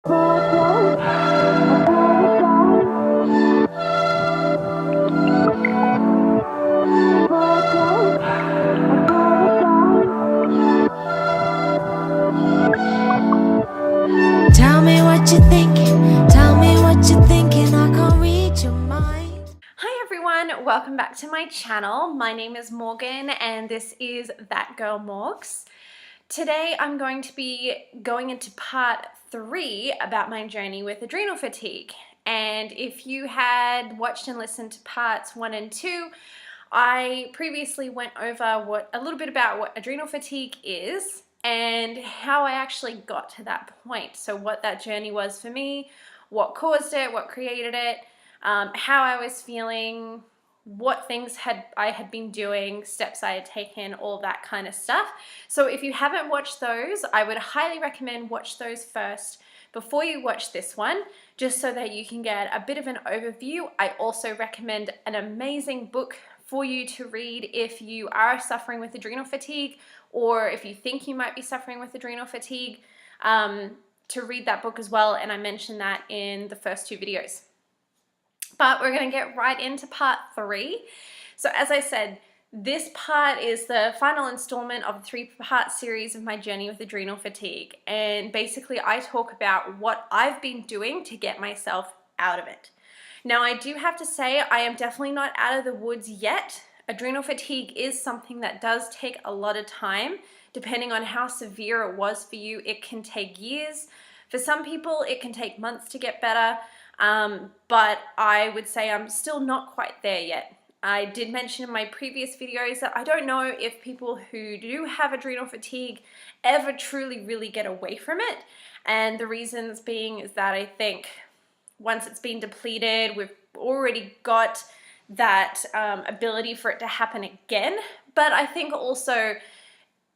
Tell me what you're thinking, tell me what you're thinking, I can't read your mind. Hi everyone, welcome back to my channel. My name is Morgan and this is That Girl Morgs. Today I'm going to be going into part 3 about my journey with adrenal fatigue. And if you had watched and listened to parts 1 and 2, I previously went over a little bit about what adrenal fatigue is and how I actually got to that point. So what that journey was for me, what caused it, what created it, how I was feeling, what things I had been doing, steps I had taken, all that kind of stuff. So if you haven't watched those, I would highly recommend watch those first before you watch this one, just so that you can get a bit of an overview. I also recommend an amazing book for you to read if you are suffering with adrenal fatigue, or if you think you might be suffering with adrenal fatigue, to read that book as well, and I mentioned that in the first 2 videos. But we're going to get right into part 3. So as I said, this part is the final installment of a 3-part series of my journey with adrenal fatigue, and basically I talk about what I've been doing to get myself out of it. Now, I do have to say I am definitely not out of the woods yet. Adrenal fatigue is something that does take a lot of time. Depending on how severe it was for you, it can take years. For some people, it can take months to get better, but I would say I'm still not quite there yet. I did mention in my previous videos that I don't know if people who do have adrenal fatigue ever truly really get away from it. And the reasons being is that I think once it's been depleted, we've already got that ability for it to happen again. But I think also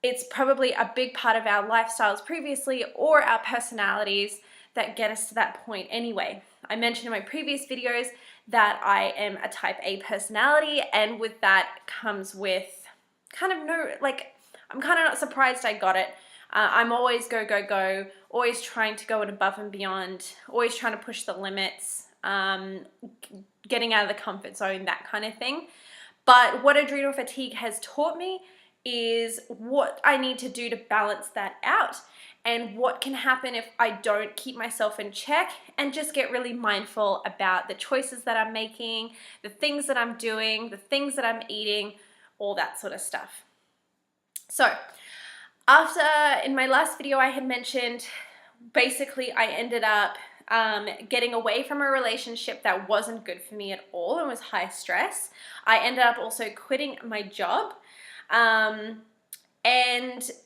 it's probably a big part of our lifestyles previously or our personalities that get us to that point anyway. I mentioned in my previous videos that I am a type A personality, and with that comes with kind of I'm kind of not surprised I got it. I'm always go, go, go, always trying to go above and beyond, always trying to push the limits, getting out of the comfort zone, that kind of thing. But what adrenal fatigue has taught me is what I need to do to balance that out, and what can happen if I don't keep myself in check and just get really mindful about the choices that I'm making, the things that I'm doing, the things that I'm eating, all that sort of stuff. So in my last video I had mentioned, basically I ended up getting away from a relationship that wasn't good for me at all and was high stress. I ended up also quitting my job, and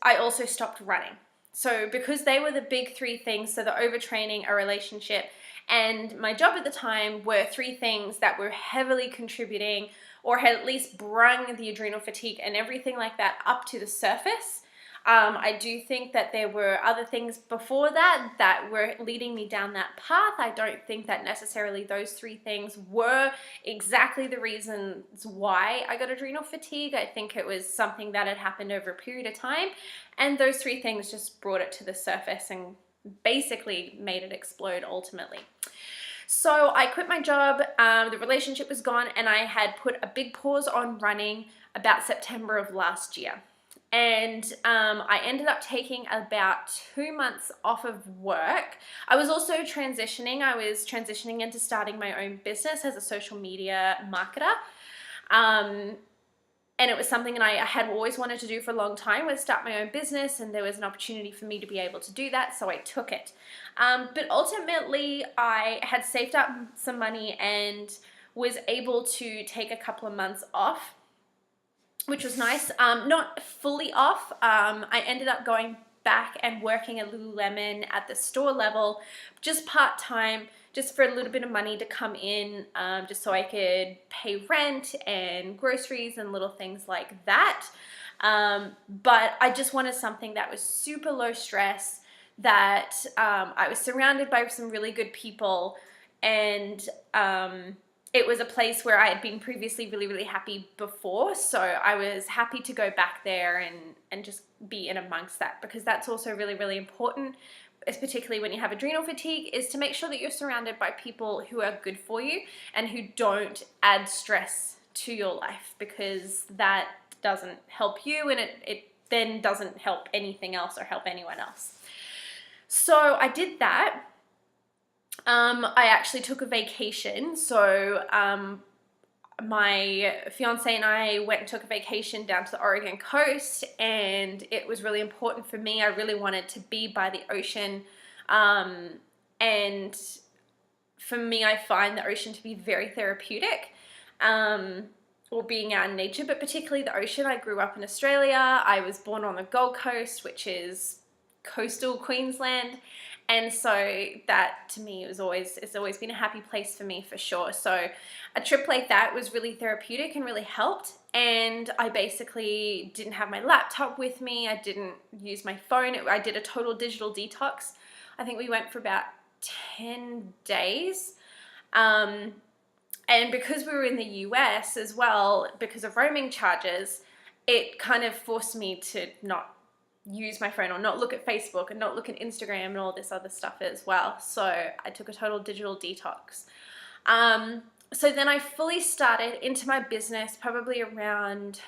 I also stopped running. So because they were the big 3 things, so the overtraining, a relationship, and my job at the time were 3 things that were heavily contributing or had at least brung the adrenal fatigue and everything like that up to the surface. I do think that there were other things before that were leading me down that path. I don't think that necessarily those 3 things were exactly the reasons why I got adrenal fatigue. I think it was something that had happened over a period of time, and those 3 things just brought it to the surface and basically made it explode ultimately. So I quit my job, the relationship was gone, and I had put a big pause on running about September of last year. And I ended up taking about 2 months off of work. I was also transitioning. I was transitioning into starting my own business as a social media marketer. And it was something that I had always wanted to do for a long time, was start my own business, and there was an opportunity for me to be able to do that, so I took it. But ultimately, I had saved up some money and was able to take a couple of months off, which was nice. Not fully off. I ended up going back and working at Lululemon at the store level, just part-time, just for a little bit of money to come in, just so I could pay rent and groceries and little things like that. But I just wanted something that was super low stress, that I was surrounded by some really good people, and it was a place where I had been previously really, really happy before, so I was happy to go back there and just be in amongst that, because that's also really, really important particularly when you have adrenal fatigue, is to make sure that you're surrounded by people who are good for you and who don't add stress to your life, because that doesn't help you, and it then doesn't help anything else or help anyone else. So I did that. I actually took a vacation. So my fiance and I went and took a vacation down to the Oregon coast, and it was really important for me. I really wanted to be by the ocean, and for me, I find the ocean to be very therapeutic, or being out in nature, but particularly the ocean. I grew up in Australia. I was born on the Gold Coast, which is coastal Queensland, and so that to me it's always been a happy place for me, for sure. So a trip like that was really therapeutic and really helped. And I basically didn't have my laptop with me. I didn't use my phone. I did a total digital detox. I think we went for about 10 days. And because we were in the US as well, because of roaming charges, it kind of forced me to not use my phone or not look at Facebook and not look at Instagram and all this other stuff as well. So I took a total digital detox. So then I fully started into my business probably around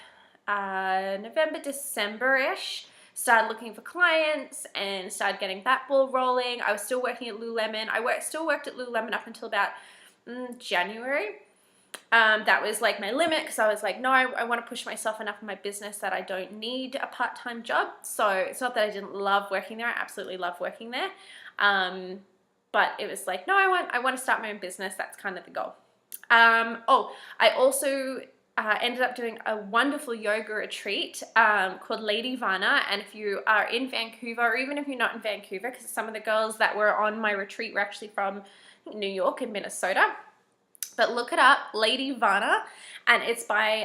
November, December-ish. Started looking for clients and started getting that ball rolling. I was still working at Lululemon. Still worked at Lululemon up until about January. That was like my limit, because I was like, no, I want to push myself enough in my business that I don't need a part-time job. So it's not that I didn't love working there. I absolutely love working there. But it was like, no, I want to start my own business. That's kind of the goal. I also ended up doing a wonderful yoga retreat called Lady Vana. And if you are in Vancouver, or even if you're not in Vancouver, because some of the girls that were on my retreat were actually from New York and Minnesota. But look it up, Lady Vana, and it's by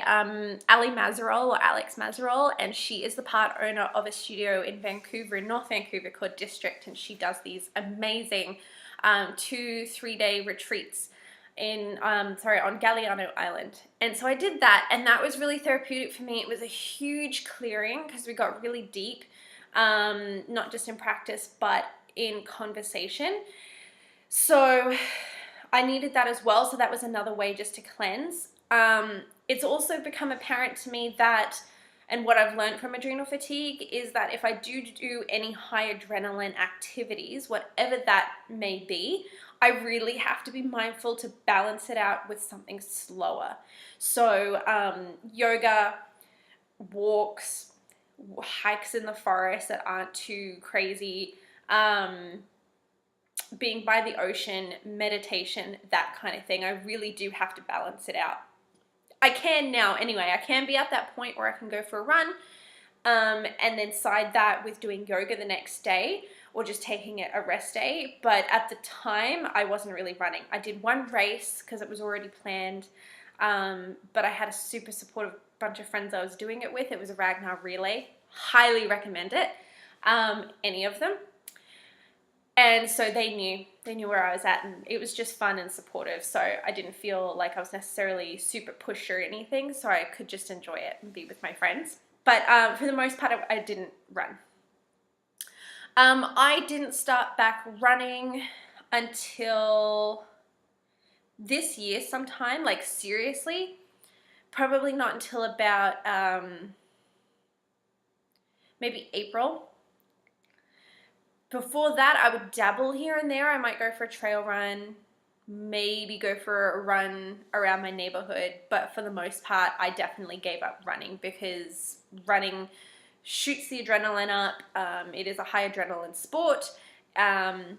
Ali Mazerol, or Alex Mazerol, and she is the part owner of a studio in Vancouver, in North Vancouver, called District, and she does these amazing 2-3 day retreats on Galiano Island. And so I did that, and that was really therapeutic for me. It was a huge clearing, because we got really deep, not just in practice, but in conversation. So I needed that as well, so that was another way just to cleanse. It's also become apparent to me that, and what I've learned from adrenal fatigue, is that if I do any high adrenaline activities, whatever that may be, I really have to be mindful to balance it out with something slower. So yoga, walks, hikes in the forest that aren't too crazy, being by the ocean, meditation, that kind of thing. I really do have to balance it out. I can now anyway. I can be at that point where I can go for a run, and then side that with doing yoga the next day, or just taking it a rest day. But at the time, I wasn't really running. I did one race because it was already planned, but I had a super supportive bunch of friends I was doing it with. It was a Ragnar relay. Highly recommend it, any of them. And so they knew where I was at, and it was just fun and supportive. So I didn't feel like I was necessarily super pushed or anything, so I could just enjoy it and be with my friends. But for the most part, I didn't run. I didn't start back running until this year sometime, like seriously. Probably not until about maybe April. Before that, I would dabble here and there. I might go for a trail run, maybe go for a run around my neighborhood. But for the most part, I definitely gave up running, because running shoots the adrenaline up. It is a high adrenaline sport. And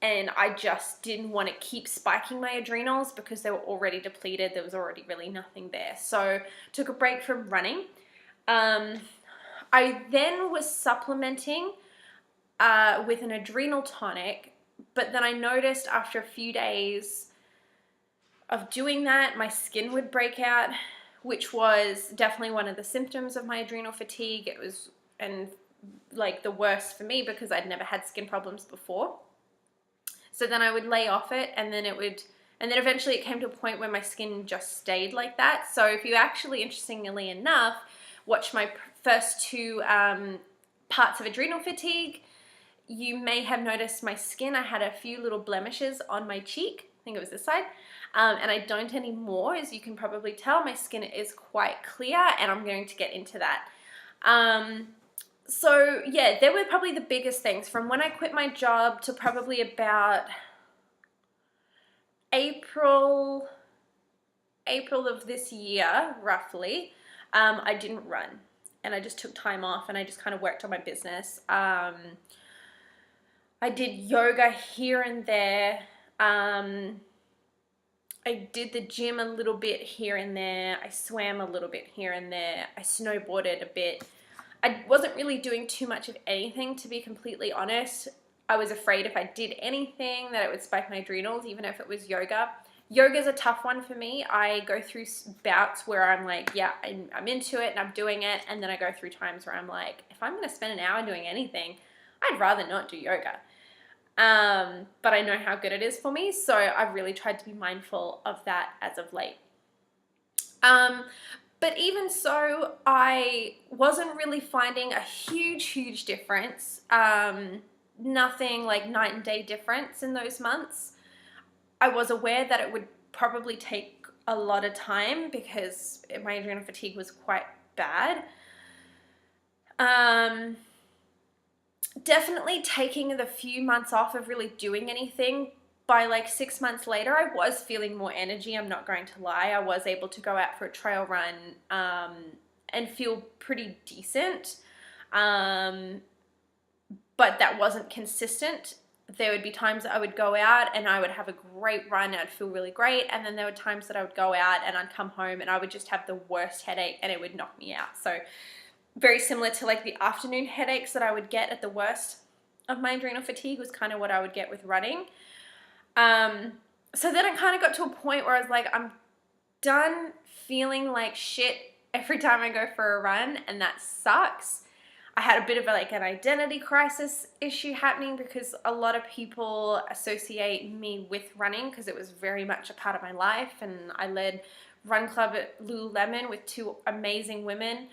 I just didn't want to keep spiking my adrenals, because they were already depleted. There was already really nothing there. So took a break from running. I then was supplementing with an adrenal tonic, but then I noticed after a few days of doing that, my skin would break out, which was definitely one of the symptoms of my adrenal fatigue. It was, and like the worst for me, because I'd never had skin problems before. So then I would lay off it, and then eventually it came to a point where my skin just stayed like that. So if you actually, interestingly enough, watch my first two parts of adrenal fatigue, you may have noticed my skin. I had a few little blemishes on my cheek. I think it was this side. And I don't anymore. As you can probably tell, my skin is quite clear, and I'm going to get into that. So yeah, they were probably the biggest things from when I quit my job to probably about April of this year, roughly. I didn't run, and I just took time off, and I just kind of worked on my business. I did yoga here and there. I did the gym a little bit here and there. I swam a little bit here and there. I snowboarded a bit. I wasn't really doing too much of anything, to be completely honest. I was afraid if I did anything that it would spike my adrenals, even if it was yoga. Yoga's a tough one for me. I go through bouts where I'm like, yeah, I'm into it and I'm doing it. And then I go through times where I'm like, if I'm going to spend an hour doing anything, I'd rather not do yoga. But I know how good it is for me. So I've really tried to be mindful of that as of late. But even so, I wasn't really finding a huge difference. Nothing like night and day difference in those months. I was aware that it would probably take a lot of time because my adrenal fatigue was quite bad. Definitely taking the few months off of really doing anything. By like 6 months later, I was feeling more energy. I'm not going to lie. I was able to go out for a trail run and feel pretty decent. But that wasn't consistent. There would be times that I would go out and I would have a great run and I'd feel really great. And then there were times that I would go out and I'd come home and I would just have the worst headache and it would knock me out. So very similar to like the afternoon headaches that I would get at the worst of my adrenal fatigue was kind of what I would get with running. So then I kind of got to a point where I was like, I'm done feeling like shit every time I go for a run, and that sucks. I had a bit of an identity crisis issue happening because a lot of people associate me with running because it was very much a part of my life, and I led Run Club at Lululemon with 2 amazing women,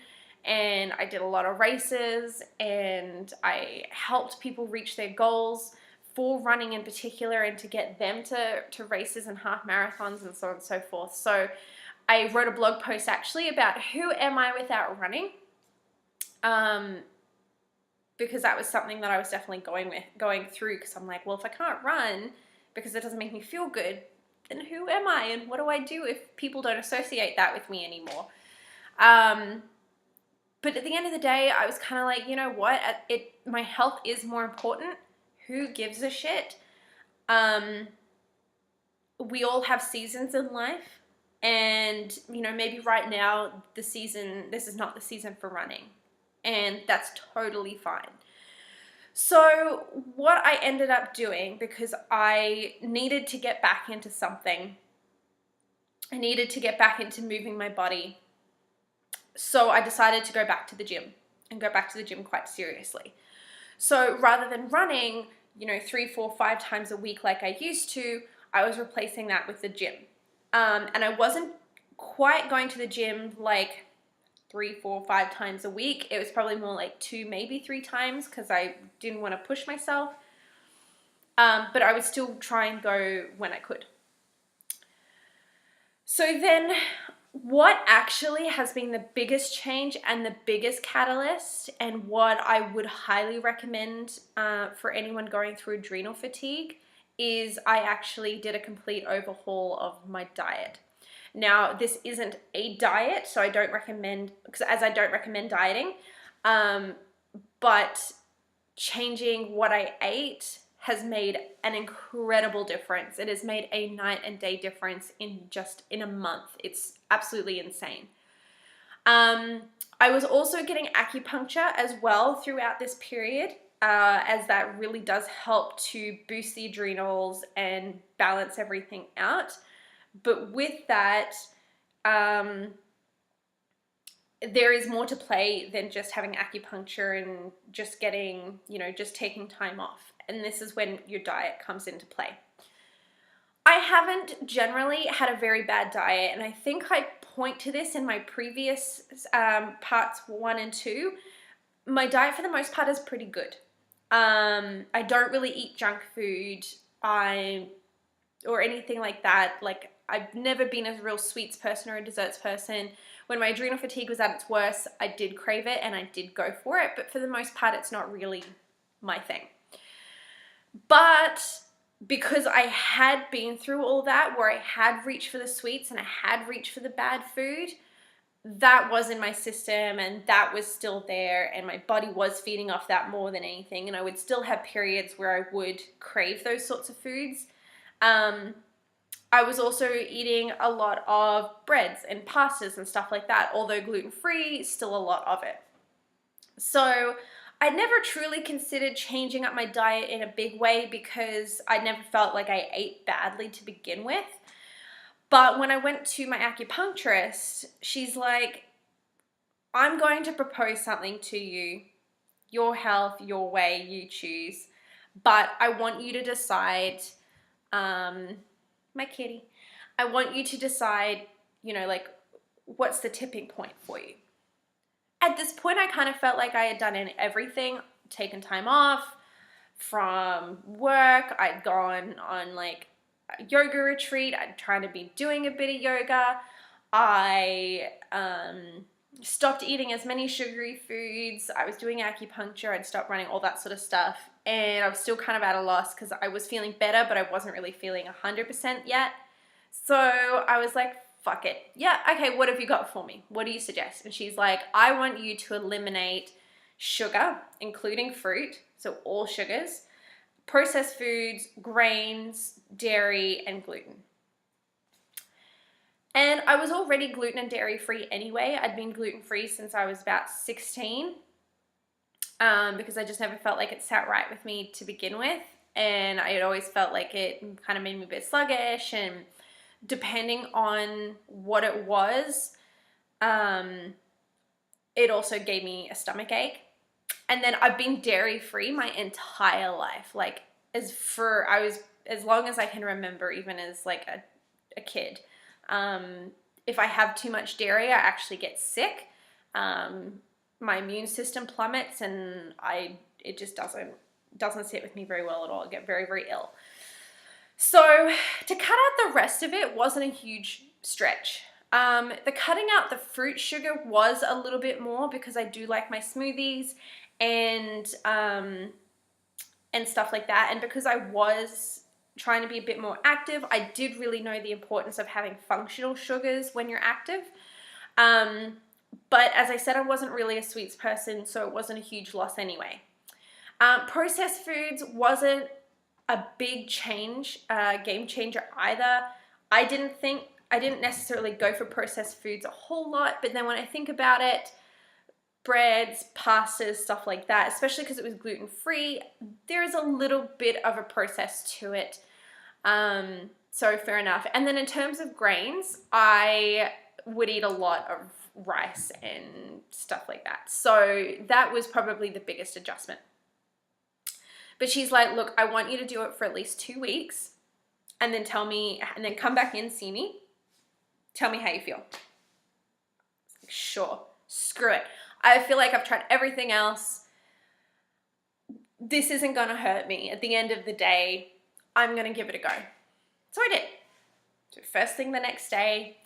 and I did a lot of races, and I helped people reach their goals for running in particular and to get them to races and half marathons and so on and so forth. So I wrote a blog post actually about who am I without running, because that was something that I was definitely going through, because I'm like, well, if I can't run because it doesn't make me feel good, then who am I and what do I do if people don't associate that with me anymore? But at the end of the day, I was kind of like, you know what, my health is more important. Who gives a shit? We all have seasons in life, and maybe right now this is not the season for running, and that's totally fine. So what I ended up doing, because I needed to get back into something, I needed to get back into moving my body, so I decided to go back to the gym and go back to the gym quite seriously. So rather than running 3, 4, 5 times a week like I used to, I was replacing that with the gym. And I wasn't quite going to the gym like 3, 4, 5 times a week. It was probably more like 2, maybe 3 times because I didn't want to push myself. But I would still try and go when I could. So then what actually has been the biggest change and the biggest catalyst, and what I would highly recommend for anyone going through adrenal fatigue, is I actually did a complete overhaul of my diet. Now, this isn't a diet, so I don't recommend, as I don't recommend dieting, but changing what I ate has made an incredible difference. It has made a night and day difference in a month. It's absolutely insane. I was also getting acupuncture as well throughout this period, as that really does help to boost the adrenals and balance everything out. But with that, there is more to play than just having acupuncture and just getting, just taking time off. And this is when your diet comes into play. I haven't generally had a very bad diet, and I think I point to this in my previous parts 1 and 2. My diet for the most part is pretty good. I don't really eat junk food. Or anything like that. Like, I've never been a real sweets person or a desserts person. When my adrenal fatigue was at its worst, I did crave it and I did go for it, but for the most part, it's not really my thing. But because I had been through all that, where I had reached for the sweets and I had reached for the bad food, that was in my system and that was still there, and my body was feeding off that more than anything, and I would still have periods where I would crave those sorts of foods. I was also eating a lot of breads and pastas and stuff like that, although gluten-free, still a lot of it. So I never truly considered changing up my diet in a big way because I never felt like I ate badly to begin with. But when I went to my acupuncturist, she's like, I'm going to propose something to you, your health, your way, you choose, but I want you to decide, my kitty, I want you to decide, you know, like, what's the tipping point for you? At this point, I kind of felt like I had done everything, taken time off from work. I'd gone on like a yoga retreat. I'd tried to be doing a bit of yoga. I stopped eating as many sugary foods. I was doing acupuncture. I'd stopped running, all that sort of stuff. And I was still kind of at a loss because I was feeling better, but I wasn't really feeling 100% yet. So I was like, fuck it. Yeah, okay, what have you got for me? What do you suggest? And she's like, I want you to eliminate sugar, including fruit, so all sugars, processed foods, grains, dairy, and gluten. And I was already gluten and dairy free anyway. I'd been gluten free since I was about 16 because I just never felt like it sat right with me to begin with. And I had always felt like it kind of made me a bit sluggish, and depending on what it was, it also gave me a stomach ache. And then I've been dairy free my entire life, like as long as I can remember, even as like a kid. If I have too much dairy, I actually get sick. My immune system plummets, and it just doesn't sit with me very well at all. I get very, very ill. So to cut out the rest of it wasn't a huge stretch. The cutting out the fruit sugar was a little bit more because I do like my smoothies and stuff like that. And because I was trying to be a bit more active, I did really know the importance of having functional sugars when you're active. But as I said, I wasn't really a sweets person, so it wasn't a huge loss anyway. Processed foods wasn't a big change, game changer either. I didn't necessarily go for processed foods a whole lot, but then when I think about it, breads, pastas, stuff like that, especially because it was gluten-free, there is a little bit of a process to it. So fair enough. And then in terms of grains, I would eat a lot of rice and stuff like that. So that was probably the biggest adjustment. But she's like, look, I want you to do it for at least 2 weeks and then come back in, see me. Tell me how you feel. Sure, screw it. I feel like I've tried everything else. This isn't gonna hurt me. At the end of the day, I'm gonna give it a go. So I did. So first thing the next day,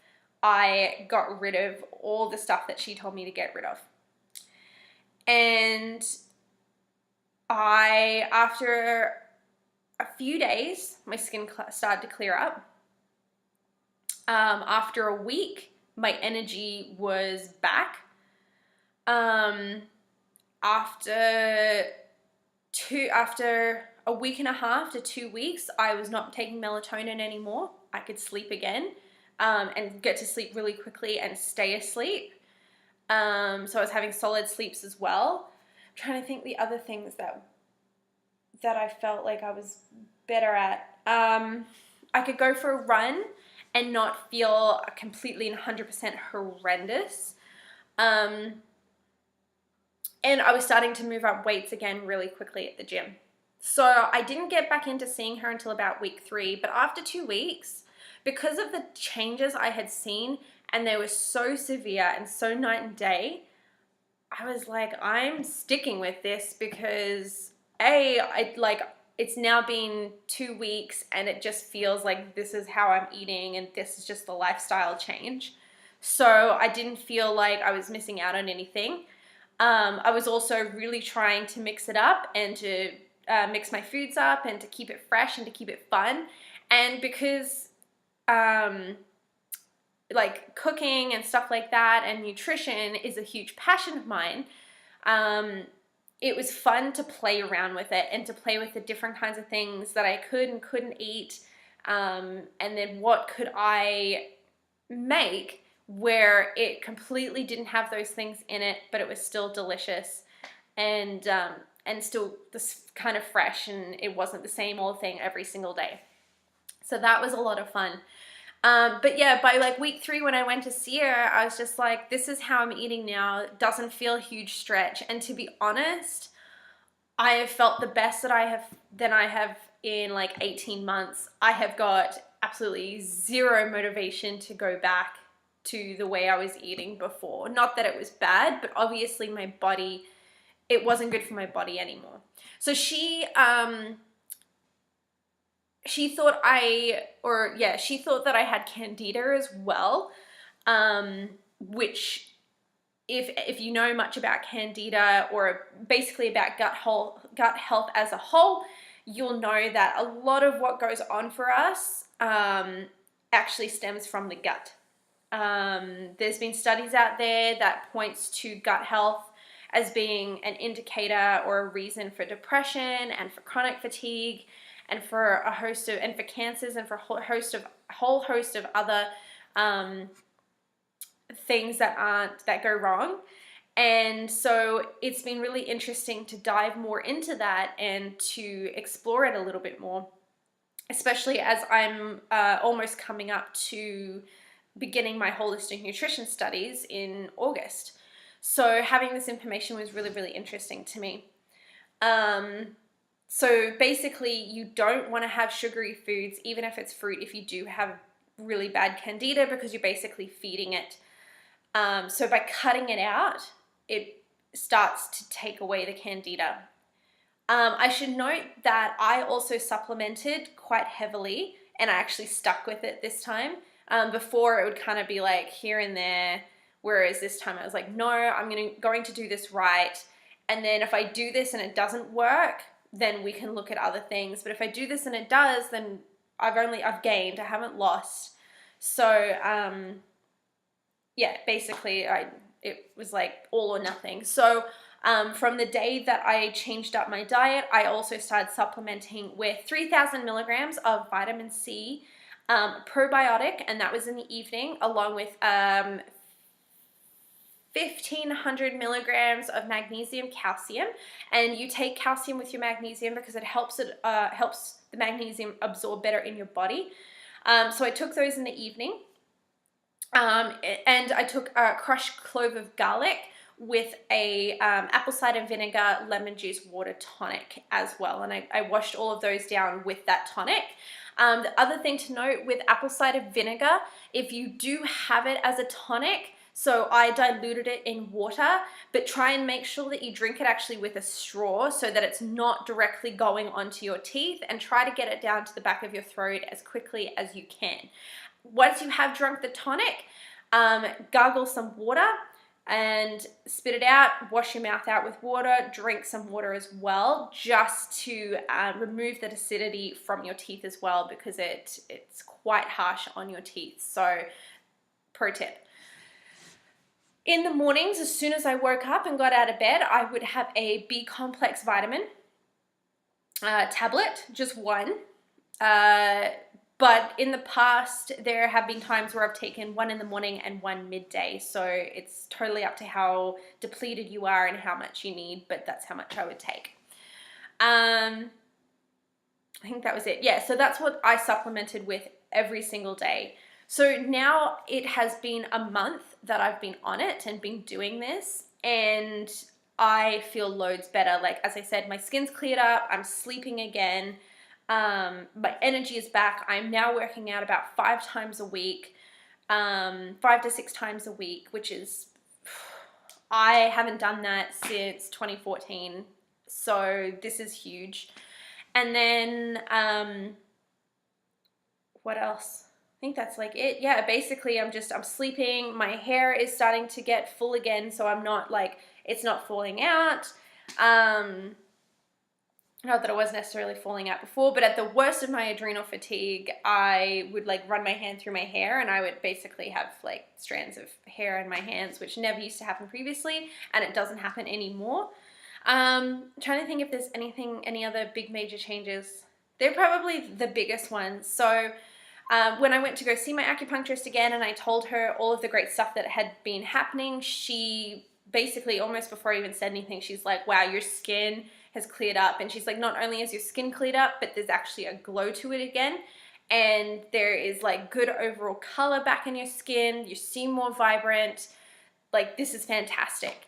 I got rid of all the stuff that she told me to get rid of. And after a few days, my skin started to clear up. After a week, my energy was back. After a week and a half to 2 weeks, I was not taking melatonin anymore. I could sleep again, and get to sleep really quickly and stay asleep. So I was having solid sleeps as well. I'm trying to think the other things that I felt like I was better at. I could go for a run and not feel completely and 100% horrendous. And I was starting to move up weights again really quickly at the gym. So I didn't get back into seeing her until about week 3, but after 2 weeks, because of the changes I had seen, and they were so severe and so night and day, I was like, I'm sticking with this because it's now been 2 weeks and it just feels like this is how I'm eating and this is just the lifestyle change. So I didn't feel like I was missing out on anything. I was also really trying to mix it up and to mix my foods up and to keep it fresh and to keep it fun. And because like cooking and stuff like that and nutrition is a huge passion of mine, it was fun to play around with it and to play with the different kinds of things that I could and couldn't eat, and then what could I make where it completely didn't have those things in it, but it was still delicious and still this kind of fresh, and it wasn't the same old thing every single day. So that was a lot of fun. But yeah, by like week 3 when I went to see her, I was just like, this is how I'm eating now. It doesn't feel a huge stretch. And to be honest, I have felt the best that I have in like 18 months. I have got absolutely zero motivation to go back to the way I was eating before. Not that it was bad, but obviously my body, it wasn't good for my body anymore. So she thought that I had candida as well, which if you know much about candida or basically about gut health as a whole, you'll know that a lot of what goes on for us actually stems from the gut. There's been studies out there that points to gut health as being an indicator or a reason for depression and for chronic fatigue and for for cancers and for a whole host of other things that go wrong. And so it's been really interesting to dive more into that and to explore it a little bit more, especially as I'm almost coming up to beginning my holistic nutrition studies in August. So having this information was really, really interesting to me. So basically, you don't want to have sugary foods, even if it's fruit, if you do have really bad candida, because you're basically feeding it. So by cutting it out, it starts to take away the candida. I should note that I also supplemented quite heavily, and I actually stuck with it this time. Before it would kind of be like here and there, whereas this time I was like, no, I'm going to do this right. And then if I do this and it doesn't work, then we can look at other things. But if I do this and it does, then I've gained, I haven't lost. So yeah, basically it was like all or nothing. So from the day that I changed up my diet, I also started supplementing with 3,000 milligrams of vitamin C, probiotic, and that was in the evening, along with 1,500 milligrams of magnesium, calcium. And you take calcium with your magnesium because it helps the magnesium absorb better in your body. So I took those in the evening. And I took a crushed clove of garlic with a apple cider vinegar, lemon juice, water tonic as well. And I washed all of those down with that tonic. The other thing to note with apple cider vinegar, if you do have it as a tonic, so I diluted it in water, but try and make sure that you drink it actually with a straw so that it's not directly going onto your teeth, and try to get it down to the back of your throat as quickly as you can. Once you have drunk the tonic, gargle some water and spit it out, wash your mouth out with water, drink some water as well, just to remove that acidity from your teeth as well, because it's quite harsh on your teeth. So pro tip. In the mornings, as soon as I woke up and got out of bed, I would have a B complex vitamin tablet, just one. But in the past, there have been times where I've taken one in the morning and one midday. So it's totally up to how depleted you are and how much you need, but that's how much I would take. I think that was it. Yeah, so that's what I supplemented with every single day. So now it has been a month that I've been on it and been doing this, and I feel loads better. Like, as I said, my skin's cleared up, I'm sleeping again. My energy is back. I'm now working out about 5 times a week, 5 to 6 times a week, which is, I haven't done that since 2014. So this is huge. And then what else? I think that's like it. Yeah, basically I'm sleeping. My hair is starting to get full again, so I'm not like, it's not falling out. Not that it was necessarily falling out before, but at the worst of my adrenal fatigue, I would like run my hand through my hair and I would basically have like strands of hair in my hands, which never used to happen previously, and it doesn't happen anymore. Trying to think if there's any other big major changes. They're probably the biggest ones. So when I went to go see my acupuncturist again and I told her all of the great stuff that had been happening, she basically, almost before I even said anything, she's like, wow, your skin has cleared up. And she's like, not only is your skin cleared up, but there's actually a glow to it again. And there is like good overall color back in your skin. You seem more vibrant. Like, this is fantastic.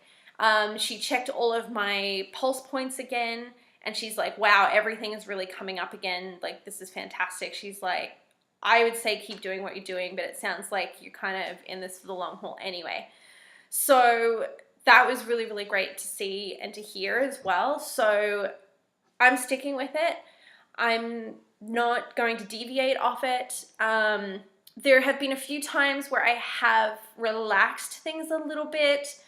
She checked all of my pulse points again. And she's like, wow, everything is really coming up again. Like, this is fantastic. She's like, I would say keep doing what you're doing, but it sounds like you're kind of in this for the long haul anyway. So that was really, really great to see and to hear as well. So I'm sticking with it. I'm not going to deviate off it. There have been a few times where I have relaxed things a little bit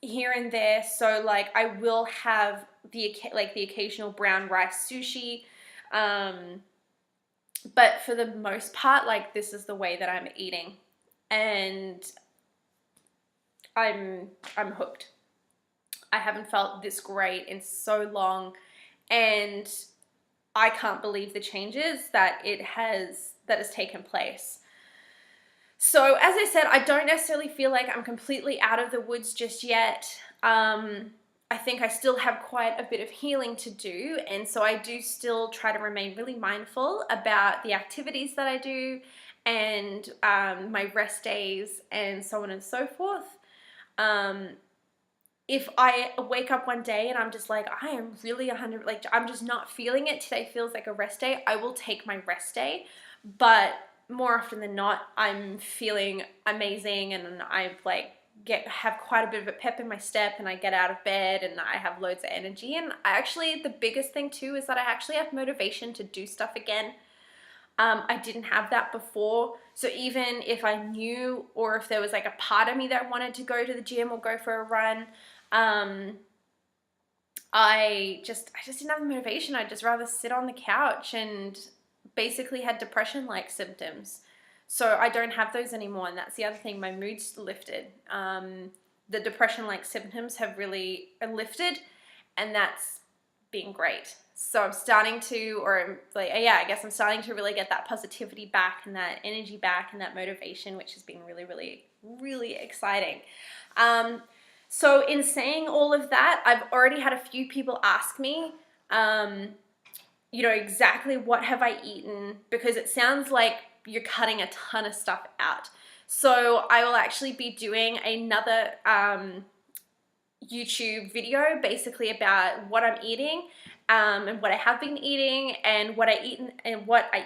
here and there. So like I will have the occasional brown rice sushi. But for the most part, like, this is the way that I'm eating, and I'm hooked. I haven't felt this great in so long, and I can't believe the changes that has taken place. So as I said, I don't necessarily feel like I'm completely out of the woods just yet. I think I still have quite a bit of healing to do, and so I do still try to remain really mindful about the activities that I do and my rest days and so on and so forth. If I wake up one day and I'm just like, I am really 100, like I'm just not feeling it, today feels like a rest day, I will take my rest day. But more often than not, I'm feeling amazing and I've like have quite a bit of a pep in my step, and I get out of bed and I have loads of energy. And the biggest thing too is that I actually have motivation to do stuff again. I didn't have that before. So even if I knew, or if there was like a part of me that wanted to go to the gym or go for a run, I just didn't have the motivation. I'd just rather sit on the couch, and basically had depression-like symptoms. So I don't have those anymore, and that's the other thing. My mood's lifted. The depression-like symptoms have really lifted, and that's been great. So I'm starting to, I guess I'm starting to really get that positivity back and that energy back and that motivation, which has been really, really, really exciting. So in saying all of that, I've already had a few people ask me, exactly what have I eaten, because it sounds like you're cutting a ton of stuff out. So I will actually be doing another YouTube video basically about what I'm eating and what I have been eating and what I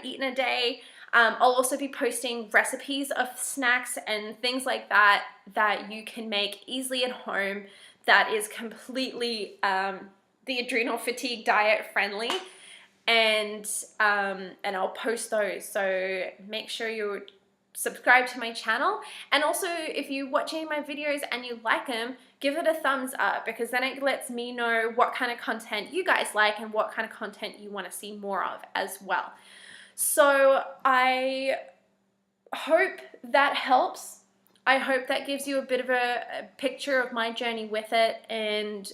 eat in a day. I'll also be posting recipes of snacks and things like that that you can make easily at home, that is completely the Adrenal Fatigue diet friendly. And I'll post those, so make sure you subscribe to my channel. And also, if you watch any of my videos and you like them, give it a thumbs up, because then it lets me know what kind of content you guys like and what kind of content you want to see more of as well. So I hope that helps. I hope that gives you a bit of a picture of my journey with it, and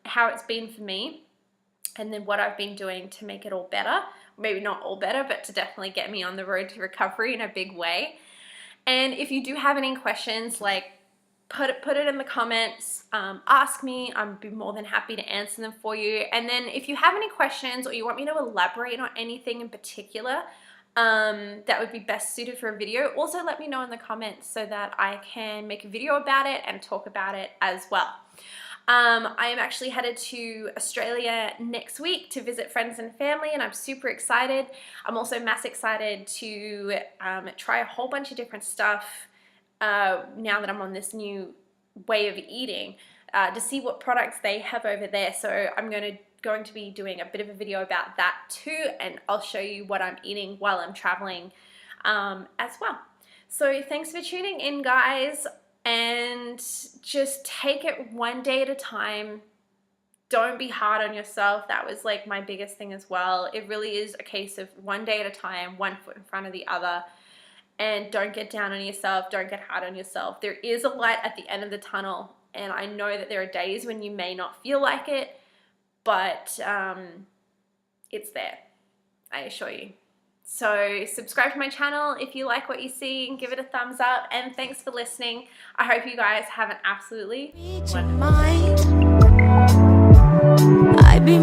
how it's been for me, and then what I've been doing to make it all better. Maybe not all better, but to definitely get me on the road to recovery in a big way. And if you do have any questions, like put it in the comments, ask me. I'd be more than happy to answer them for you. And then if you have any questions or you want me to elaborate on anything in particular that would be best suited for a video, also let me know in the comments so that I can make a video about it and talk about it as well. I am actually headed to Australia next week to visit friends and family, and I'm super excited. I'm also mass excited to try a whole bunch of different stuff now that I'm on this new way of eating. to see what products they have over there. So I'm going to be doing a bit of a video about that too, and I'll show you what I'm eating while I'm traveling as well. So thanks for tuning in, guys, and just take it one day at a time. Don't be hard on yourself. That was like my biggest thing as well. It really is a case of one day at a time, one foot in front of the other, and don't get down on yourself. Don't get hard on yourself. There is a light at the end of the tunnel, and I know that there are days when you may not feel like it, but it's there, I assure you. So subscribe to my channel if you like what you see, and give it a thumbs up, and thanks for listening. I hope you guys have an absolutely wonderful day. I be